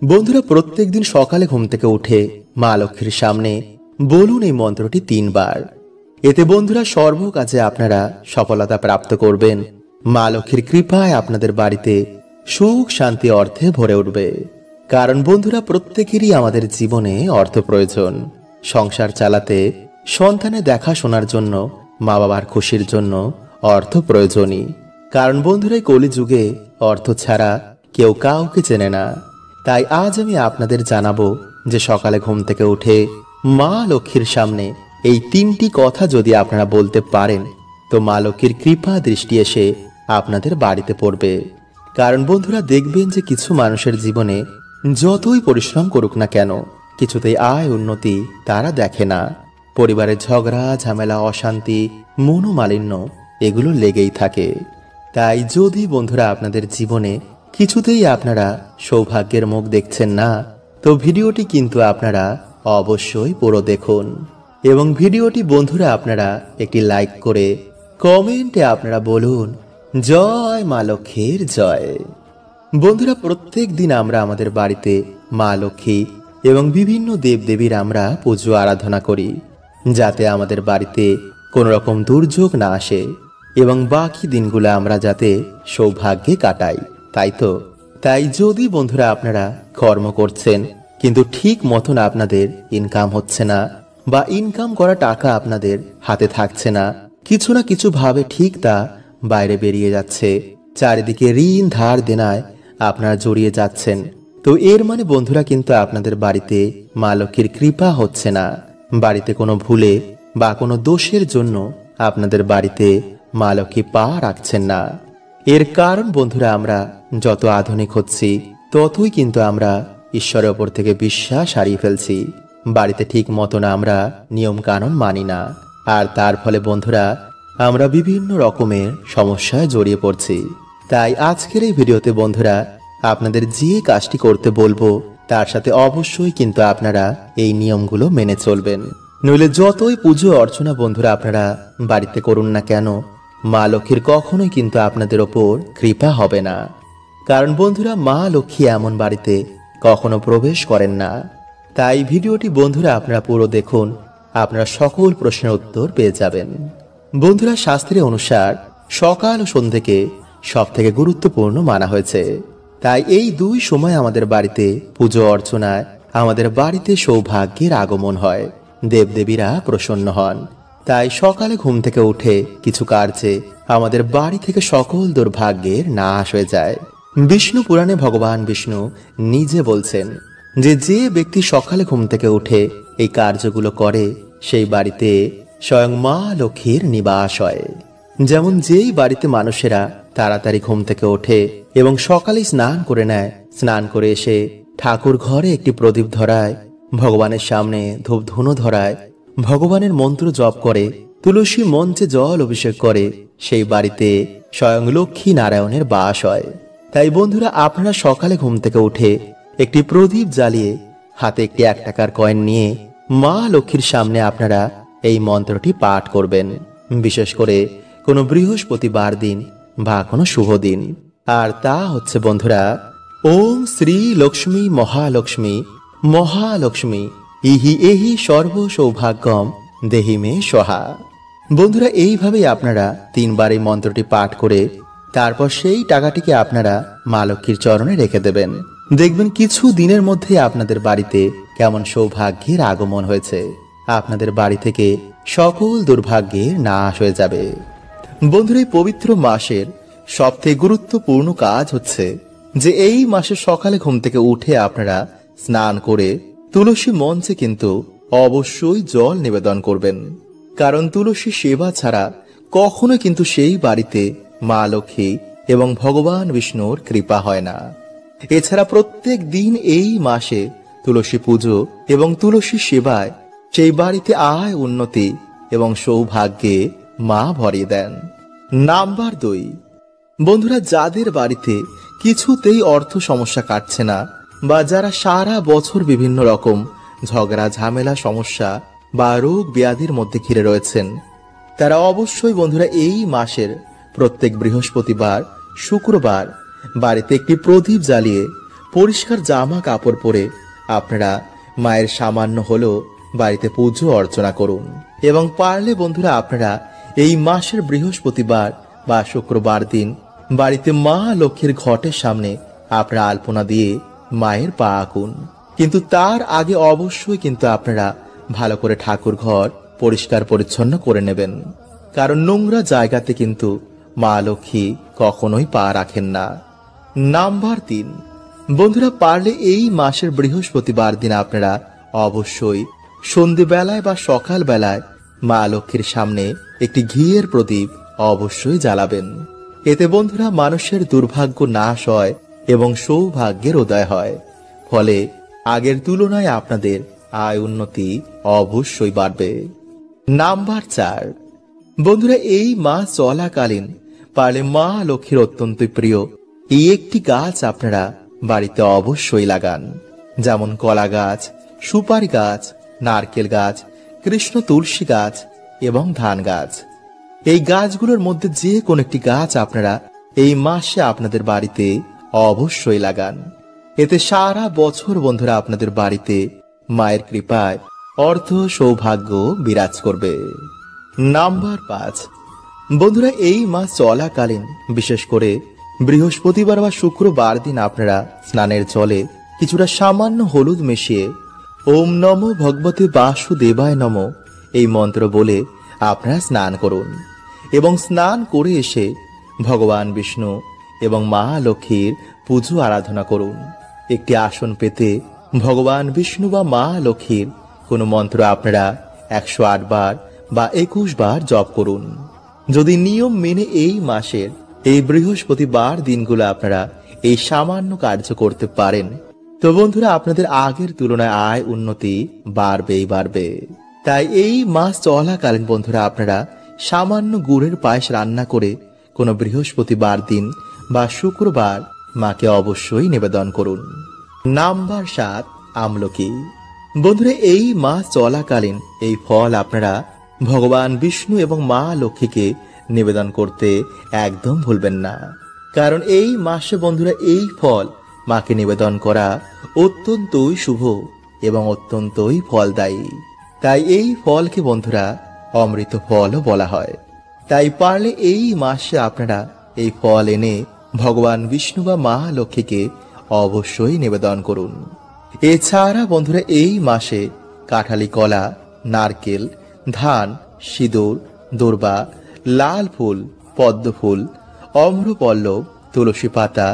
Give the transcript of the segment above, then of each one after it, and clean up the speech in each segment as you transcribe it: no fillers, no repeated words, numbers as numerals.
বন্ধুরা, প্রত্যেক দিন সকালে ঘুম থেকে উঠে মা লক্ষ্মীর সামনে বলুন এই মন্ত্রটি 3 বার। এতে বন্ধুরা সর্ব কাজে আপনারা সফলতা প্রাপ্ত করবেন। মা লক্ষ্মীর কৃপায় আপনাদের বাড়িতে সুখ শান্তি অর্থে ভরে উঠবে। কারণ বন্ধুরা, প্রত্যেকেরই আমাদের জীবনে অর্থ প্রয়োজন। সংসার চালাতে, সন্তানের দেখাশোনার জন্য, মা বাবার খুশির জন্য অর্থ প্রয়োজনই। কারণ বন্ধুরা, এই কলিযুগে অর্থ ছাড়া কেউ কাউকে চেনে না। তাই আজ আমি আপনাদের জানাবো যে সকালে ঘুম থেকে উঠে মা লক্ষ্মীর সামনে এই 3টি কথা যদি আপনারা বলতে পারেন, তো মা লক্ষ্মীর কৃপা দৃষ্টি এসে আপনাদের বাড়িতে পড়বে। কারণ বন্ধুরা, দেখবেন যে কিছু মানুষের জীবনে যতই পরিশ্রম করুক না কেন, কিছুতেই আয় উন্নতি তারা দেখে না। পরিবারের ঝগড়া ঝামেলা, অশান্তি, মনোমালিন্য এগুলো লেগেই থাকে। তাই যদি বন্ধুরা আপনাদের জীবনে কিছুতেই আপনারা সৌভাগ্যের মুখ দেখছেন না, তো ভিডিওটি কিন্তু আপনারা অবশ্যই পুরো দেখুন। এবং ভিডিওটি বন্ধুরা আপনারা একটি লাইক করে কমেন্টে আপনারা বলুন জয় মা লক্ষ্মীর জয়। বন্ধুরা, প্রত্যেক দিন আমরা আমাদের বাড়িতে মা লক্ষ্মী এবং বিভিন্ন দেবদেবীর আমরা পুজো আরাধনা করি, যাতে আমাদের বাড়িতে কোনো রকম দুর্যোগ না আসে এবং বাকি দিনগুলো আমরা যাতে সৌভাগ্যে কাটাই, তাই তো? তাই যদি বন্ধুরা আপনারা কর্ম করছেন কিন্তু ঠিক মতন আপনাদের ইনকাম হচ্ছে না, বা ইনকাম করা টাকা আপনাদের হাতে থাকছে না, কিছু না কিছু ভাবে ঠিক তা বাইরে বেরিয়ে যাচ্ছে, চারিদিকে ঋণ ধার দেনায় আপনারা জড়িয়ে যাচ্ছেন, তো এর মানে বন্ধুরা কিন্তু আপনাদের বাড়িতে মা লক্ষ্মীর কৃপা হচ্ছে না। বাড়িতে কোনো ভুলে বা কোনো দোষের জন্য আপনাদের বাড়িতে মা লক্ষ্মী পা রাখছেন না। এর কারণ বন্ধুরা, আমরা যত আধুনিক হচ্ছি ততই কিন্তু আমরা ঈশ্বরের ওপর থেকে বিশ্বাস হারিয়ে ফেলছি। বাড়িতে ঠিক মতন আমরা নিয়ম কানুন মানি না, আর তার ফলে বন্ধুরা আমরা বিভিন্ন রকমের সমস্যায় জড়িয়ে পড়ছি। তাই আজকের এই ভিডিওতে বন্ধুরা আপনাদের যে কাজটি করতে বলবো তার সাথে অবশ্যই কিন্তু আপনারা এই নিয়মগুলো মেনে চলবেন। নইলে যতই পুজো অর্চনা বন্ধুরা আপনারা বাড়িতে করুন না কেন, মা লক্ষ্মীর কখনোই কিন্তু আপনাদের ওপর কৃপা হবে না। কারণ বন্ধুরা, মা লক্ষ্মী এমন বাড়িতে কখনো প্রবেশ করেন না। তাই ভিডিওটি বন্ধুরা আপনারা পুরো দেখুন, আপনারা সকল প্রশ্নের উত্তর পেয়ে যাবেন। বন্ধুরা, শাস্ত্রে অনুসার সকাল ও সন্ধ্যেকে সব থেকে গুরুত্বপূর্ণ মানা হয়েছে। তাই এই 2 সময় আমাদের বাড়িতে পুজো অর্চনায় আমাদের বাড়িতে সৌভাগ্যের আগমন হয়, দেবদেবীরা প্রসন্ন হন। তাই সকালে ঘুম থেকে উঠে কিছু কার্যে আমাদের বাড়ি থেকে সকল দুর্ভাগ্যের নাশ হয়ে যায়। বিষ্ণু পুরাণে ভগবান বিষ্ণু নিজে বলছেন যে যে ব্যক্তি সকালে ঘুম থেকে উঠে এই কার্যগুলো করে সেই বাড়িতে স্বয়ং মা লক্ষ্মীর নিবাস হয়। যেমন যেই বাড়িতে মানুষেরা তাড়াতাড়ি ঘুম থেকে ওঠে এবং সকালে স্নান করে নেয়, স্নান করে এসে ঠাকুর ঘরে একটি প্রদীপ ধরায়, ভগবানের সামনে ধূপ ধুনো ধরায়, ভগবানের মন্ত্র জপ করে, তুলসী মঞ্চে জল অভিষেক করে, সেই বাড়িতে স্বয়ং লক্ষ্মী নারায়ণের বাস হয়। তাই বন্ধুরা আপনারা সকালে ঘুম থেকে উঠে একটি প্রদীপ জ্বালিয়ে হাতে একটি 1 টাকার কয়েন নিয়ে মা লক্ষ্মীর সামনে আপনারা এই মন্ত্রটি পাঠ করবেন, বিশেষ করে কোনো বৃহস্পতিবার দিন বা কোনো শুভ দিন। আর তা হচ্ছে বন্ধুরা, ওম শ্রী লক্ষ্মী মহালক্ষ্মী মহালক্ষ্মী ইহি এহি সর্ব সৌভাগ্যম দেহি মে সহা। বন্ধুরা, এইভাবেই আপনারা 3 বার এই মন্ত্রটি পাঠ করে তারপর সেই টাকাটিকে আপনারা মা লক্ষ্মীর চরণে রেখে দেবেন। দেখবেন কিছু দিনের মধ্যে আপনাদের বাড়িতে কেমন সৌভাগ্যের আগমন হয়েছে, আপনাদের বাড়ি থেকে সকল দুর্ভাগ্যের নাশ হয়ে যাবে। বন্ধুরা, এই পবিত্র মাসের সবথেকে গুরুত্বপূর্ণ কাজ হচ্ছে যে এই মাসে সকালে ঘুম থেকে উঠে আপনারা স্নান করে তুলসী মঞ্চে কিন্তু অবশ্যই জল নিবেদন করবেন। কারণ তুলসী সেবা ছাড়া কখনো কিন্তু সেই বাড়িতে মা লক্ষ্মী এবং ভগবান বিষ্ণুর কৃপা হয় না। এছাড়া প্রত্যেক দিন এই মাসে তুলসী পুজো এবং তুলসী সেবায় সেই বাড়িতে আয় উন্নতি এবং সৌভাগ্যে মা ভরিয়ে দেন। নাম্বার 2, বন্ধুরা যাদের বাড়িতে কিছুতেই অর্থ সমস্যা কাটছে না, বা যারা সারা বছর বিভিন্ন রকম ঝগড়া ঝামেলা সমস্যা বা রোগ ব্যাধির মধ্যে ঘিরে রয়েছেন, তারা অবশ্যই বন্ধুরা এই মাসের প্রত্যেক বৃহস্পতিবার, শুক্রবার বাড়িতে একটি প্রদীপ জ্বালিয়ে পরিষ্কার জামা কাপড় পরে আপনারা মায়ের সামান্য হলেও বাড়িতে পুজো অর্চনা করুন। এবং পারলে বন্ধুরা আপনারা এই মাসের বৃহস্পতিবার বা শুক্রবার দিন বাড়িতে মা লক্ষ্মীর ঘটের সামনে আপনারা আলপনা দিয়ে মায়ের পা আঁকুন। কিন্তু তার আগে অবশ্যই কিন্তু আপনারা ভালো করে ঠাকুর ঘর পরিষ্কার পরিচ্ছন্ন করে নেবেন, কারণ নোংরা জায়গাতে কিন্তু মা লক্ষ্মী কখনোই পা রাখেন না। নাম্বার 3, বন্ধুরা পারলে এই মাসের বৃহস্পতিবার দিন আপনারা অবশ্যই সন্ধ্যেবেলায় বা সকাল বেলায় মা লক্ষ্মীর সামনে একটি ঘিয়ের প্রদীপ অবশ্যই জ্বালাবেন। এতে বন্ধুরা মানুষের দুর্ভাগ্য নাশ হয় এবং সৌভাগ্যের উদয় হয়। ফলে আগের তুলনায় আপনাদের আয় উন্নতি অবশ্যই বাড়বে। নাম্বার 4, বন্ধুরা এই মাস চলাকালীন পারলে মা লক্ষ্মীর অত্যন্ত প্রিয় এই একটি গাছ আপনারা বাড়িতে অবশ্যই লাগান, যেমন কলা গাছ, সুপারি গাছ, নারকেল গাছ, কৃষ্ণ তুলসী গাছ এবং ধান গাছ। এই গাছগুলোর মধ্যে যে কোনো একটি গাছ আপনারা এই মাসে আপনাদের বাড়িতে অবশ্যই লাগান। এতে সারা বছর বন্ধুরা আপনাদের বাড়িতে মায়ের কৃপায় অর্থ সৌভাগ্য বিরাজ করবে। নাম্বার 5, বন্ধুরা এই মাস চলাকালীন বিশেষ করে বৃহস্পতিবার বা শুক্রবার দিন আপনারা স্নানের জলে কিছুটা সামান্য হলুদ মিশিয়ে ওম নমো ভগবতে বাসুদেবায় নমঃ এই মন্ত্র বলে আপনারা স্নান করুন। এবং স্নান করে এসে ভগবান বিষ্ণু এবং মা লক্ষ্মীর পুজো আরাধনা করুন। একটি আসন পেতে ভগবান বিষ্ণু বা মা লক্ষ্মীর কোনো মন্ত্র আপনারা 108 বার বা 21 বার জপ করুন। যদি নিয়ম মেনে এই মাসের এই বৃহস্পতিবার দিনগুলো আপনারা এই সামান্য কার্য করতে পারেন, তো বন্ধুরা আপনাদের আগের তুলনায় আয় উন্নতি বাড়বেই বাড়বে। তাই এই মাস চলাকালীন বন্ধুরা আপনারা সামান্য গুড়ের পায়েস রান্না করে কোনো বৃহস্পতিবার দিন বা শুক্রবার মাকে অবশ্যই নিবেদন করুন। নাম্বার 7, আমলকি। বন্ধুরা এই মাস চলাকালীন এই ফল আপনারা ভগবান বিষ্ণু এবং মা লক্ষ্মীকে নিবেদন করতে একদম ভুলবেন না, কারণ এই মাসে বন্ধুরা এই ফল মাকে নিবেদন করা অত্যন্তই শুভ এবং অত্যন্তই ফলদায়ী। তাই এই ফলকে বন্ধুরা অমৃত ফলও বলা হয়। তাই পারলে এই মাসে আপনারা এই ফল এনে ভগবান বিষ্ণু বা মা লক্ষ্মীকে অবশ্যই নিবেদন করুন। এছাড়া বন্ধুরা এই মাসে কাঁঠালি কলা, নারকেল, ধান, সিঁদুর, দূর্বা, লাল ফুল, পদ্ম ফুল, অম্রপল্লব, তুলসী পাতা,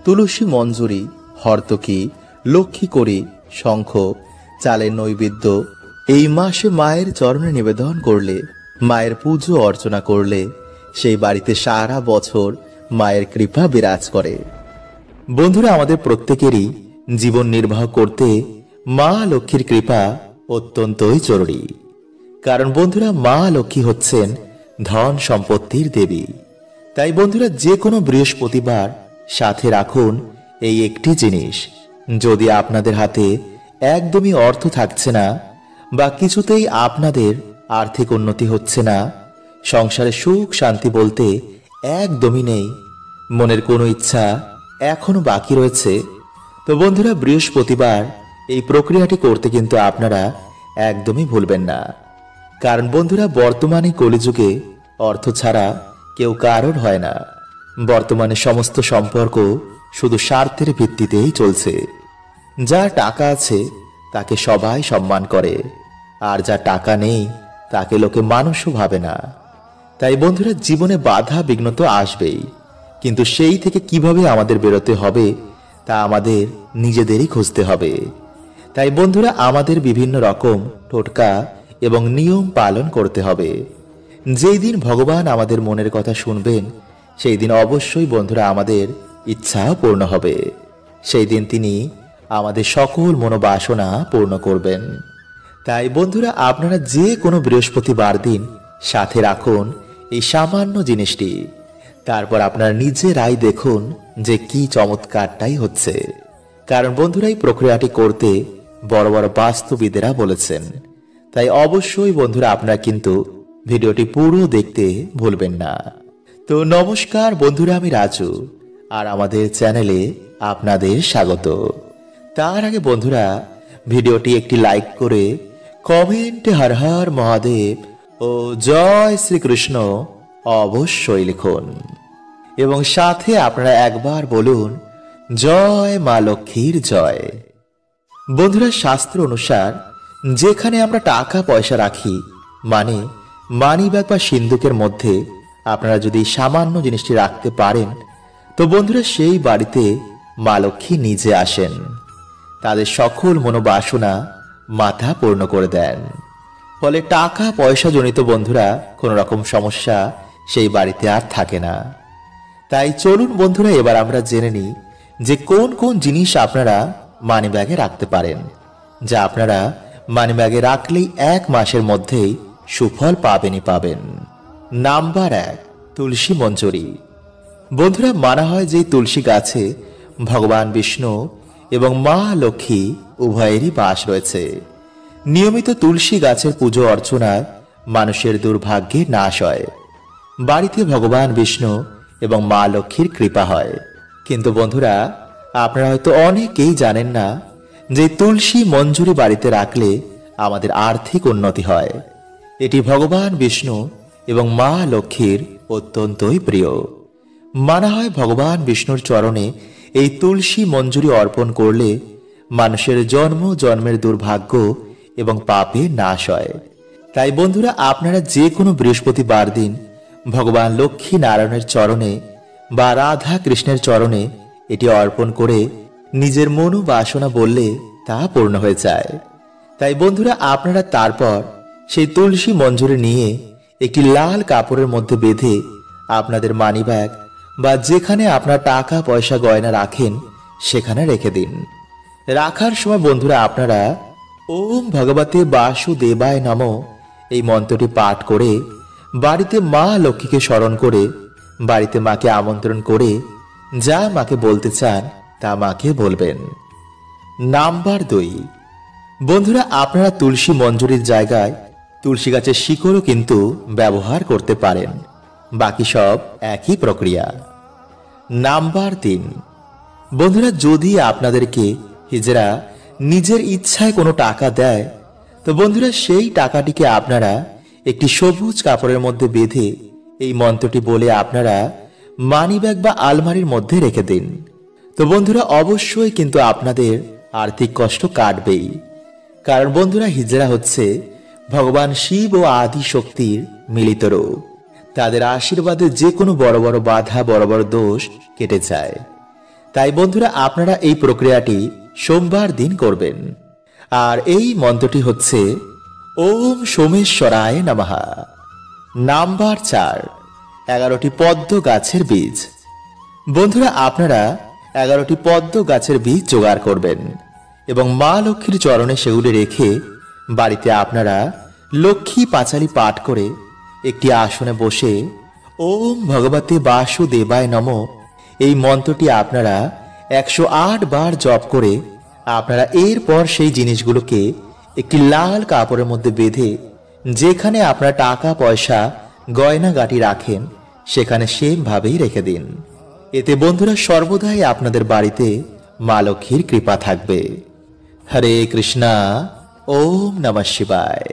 তুলসী মঞ্জুরি, হর্তকি, লক্ষ্মী কড়ি, শঙ্খ, চালের নৈবেদ্য এই মাসে মায়ের চরণে নিবেদন করলে, মায়ের পুজো অর্চনা করলে সেই বাড়িতে সারা বছর মায়ের কৃপা বিরাজ করে। বন্ধুরা আমাদের প্রত্যেকেরই জীবন নির্বাহ করতে মা লক্ষ্মীর কৃপা অত্যন্তই জরুরি, কারণ বন্ধুরা মা লক্ষ্মী হচ্ছেন ধন সম্পত্তির দেবী। তাই বন্ধুরা যে কোনো বৃহস্পতিবার সাথে রাখুন এই একটি জিনিস। যদি আপনাদের হাতে একদমই অর্থ থাকছে না বা কিছুতেই আপনাদের আর্থিক উন্নতি হচ্ছে না, সংসারে সুখ শান্তি বলতে একদমই নেই, মনের কোনো ইচ্ছা এখনো বাকি রয়েছে, তো বন্ধুরা বৃহস্পতিবার এই প্রক্রিয়াটি করতে কিন্তু আপনারা একদমই ভুলবেন না। কারণ বন্ধুরা বর্তমানে কলিযুগে অর্থ ছাড়া কেউ কারোর হয় না। বর্তমানে সমস্ত সম্পর্ক শুধু স্বার্থের ভিত্তিতেই চলছে। যার টাকা আছে তাকে সবাই সম্মান করে, আর যার টাকা নেই তাকে লোকে মানুষও ভাবে না। তাই বন্ধুরা জীবনে বাধা বিঘ্ন তো আসবেই, কিন্তু সেই থেকে কিভাবে আমাদের বেরোতে হবে তা আমাদের নিজেদেরই খুঁজতে হবে। তাই বন্ধুরা আমাদের বিভিন্ন রকম টোটকা এবং নিয়ম পালন করতে হবে। যেই দিন ভগবান আমাদের মনের কথা শুনবেন সেই দিন অবশ্যই বন্ধুরা আমাদের ইচ্ছা পূর্ণ হবে। সেই দিন তিনি আমাদের সকল মনোবাসনা পূর্ণ করবেন। তাই বন্ধুরা আপনারা যে কোনো বৃহস্পতিবার দিন সাথে রাখুন এই সামান্য জিনিসটি, তারপর আপনারা নিজেরাই দেখুন যে কি চমৎকারটাই হচ্ছে। কারণ বন্ধুরা এই প্রক্রিয়াটি করতে বড় বড় বাস্তুবিদেরা বলেছেন। তাই অবশ্যই বন্ধুরা আপনারা কিন্তু ভিডিওটি পুরো দেখতে ভুলবেন না। তো নমস্কার বন্ধুরা, আমি রাজু। আর আমাদের চ্যানেলে আপনাদের স্বাগত। তার আগে বন্ধুরা, ভিডিওটি একটি লাইক করে কমেন্টে হর হর মহাদেব ও জয় শ্রীকৃষ্ণ অবশ্যই লিখুন এবং সাথে আপনারা একবার বলুন জয় মা লক্ষ্মীর জয়। বন্ধুরা, শাস্ত্র অনুসার যেখানে আমরা টাকা পয়সা রাখি, মানে মানিব্যাগ বা সিন্ধুকের মধ্যে আপনারা যদি সামান্য জিনিসটি রাখতে পারেন, তো বন্ধুরা সেই বাড়িতে মা লক্ষ্মী নিজে আসেন, তাদের সকল মনোবাসনা মাথা পূর্ণ করে দেন। ফলে টাকা পয়সা জনিত বন্ধুরা কোনো রকম সমস্যা সেই বাড়িতে আর থাকে না। তাই চলুন বন্ধুরা, এবার আমরা জেনে নিই যে কোন কোন জিনিস আপনারা মানিব্যাগে রাখতে পারেন, যা আপনারা মানিব্যাগে রাখলেই 1 মাসের মধ্যেই সুফল পাবেনই পাবেন। নাম্বার 1, তুলসী মঞ্জরি। বন্ধুরা, মানা হয় যে তুলসী গাছে ভগবান বিষ্ণু এবং মা লক্ষ্মী উভয়েরই বাস রয়েছে। নিয়মিত তুলসী গাছের পুজো অর্চনায় মানুষের দুর্ভাগ্যের নাশ হয়, বাড়িতে ভগবান বিষ্ণু এবং মা লক্ষ্মীর কৃপা হয়। কিন্তু বন্ধুরা, আপনারা হয়তো অনেকেই জানেন না যে তুলসী মঞ্জুরি বাড়িতে রাখলে আমাদের আর্থিক উন্নতি হয়। এটি ভগবান বিষ্ণু এবং মা লক্ষ্মীর অত্যন্তই প্রিয়। মানা হয় ভগবান বিষ্ণুর চরণে এই তুলসী মঞ্জুরি অর্পণ করলে মানুষের জন্ম জন্মের দুর্ভাগ্য এবং পাপে নাশ হয়। তাই বন্ধুরা, আপনারা যে কোনো বৃহস্পতিবার দিন ভগবান লক্ষ্মী নারায়ণের চরণে বা রাধা কৃষ্ণের চরণে এটি অর্পণ করে নিজের মনোবাসনা বললে তা পূর্ণ হয়ে যায়। তাই বন্ধুরা, আপনারা তারপর সেই তুলসী মঞ্জুরি নিয়ে একটি লাল কাপড়ের মধ্যে বেঁধে আপনাদের মানিব্যাগ বা যেখানে আপনার টাকা পয়সা গয়না রাখেন সেখানে রেখে দিন। রাখার সময় বন্ধুরা, আপনারা ওম ভগবতে বাসুদেবায় নমঃ এই মন্ত্রটি পাঠ করে বাড়িতে মা লক্ষ্মীকে স্মরণ করে বাড়িতে মাকে আমন্ত্রণ করে যা মাকে বলতে চান তা মাকে বলবেন। নাম্বার 2, বন্ধুরা, আপনারা তুলসী মঞ্জুরির জায়গায় তুলসী গাছের শিকড়ও কিন্তু ব্যবহার করতে পারেন। বাকি সব একই প্রক্রিয়া। নাম্বার 3, বন্ধুরা, যদি আপনাদেরকে হিজড়া নিজের ইচ্ছায় কোনো টাকা দেয়, তো বন্ধুরা সেই টাকাটিকে আপনারা একটি সবুজ কাপড়ের মধ্যে বেঁধে এই মন্ত্রটি বলে আপনারা মানিব্যাগ বা আলমারির মধ্যে রেখে দিন। তো বন্ধুরা, অবশ্যই কিন্তু আপনাদের আর্থিক কষ্ট কাটবেই। কারণ বন্ধুরা, হিজড়া হচ্ছে ভগবান শিব ও আদি শক্তির মিলিত রূপ। তাদের আশীর্বাদে যে কোনো বড় বড় বাধা, বড় বড় দোষ কেটে যায়। তাই বন্ধুরা, আপনারা এই প্রক্রিয়াটি সোমবার দিন করবেন। আর এই মন্ত্রটি হচ্ছে ওম সোমেশ্বরায় নমঃ। নাম্বার 4, 11টি পদ্ম গাছের বীজ। বন্ধুরা, আপনারা 11টি পদ্ম গাছের বীজ জোগাড় করবেন এবং মা লক্ষ্মীর চরণে সেগুলি রেখে বাড়িতে আপনারা লক্ষ্মী পাঁচালী পাঠ করে একটি আসনে বসে ওম ভগবতে বাসুদেবায় নমঃ এই মন্ত্রটি আপনারা 108 বার জপ করে আপনারা এরপর সেই জিনিসগুলোকে একটি লাল কাপড়ের মধ্যে বেঁধে যেখানে আপনারা টাকা পয়সা গয়নাগাটি রাখেন সেখানে সেম ভাবেই রেখে দিন। এতে বন্ধুরা সর্বদাই আপনাদের বাড়িতে মা লক্ষ্মীর কৃপা থাকবে। হরে কৃষ্ণা, ওম নমঃ শিবায়।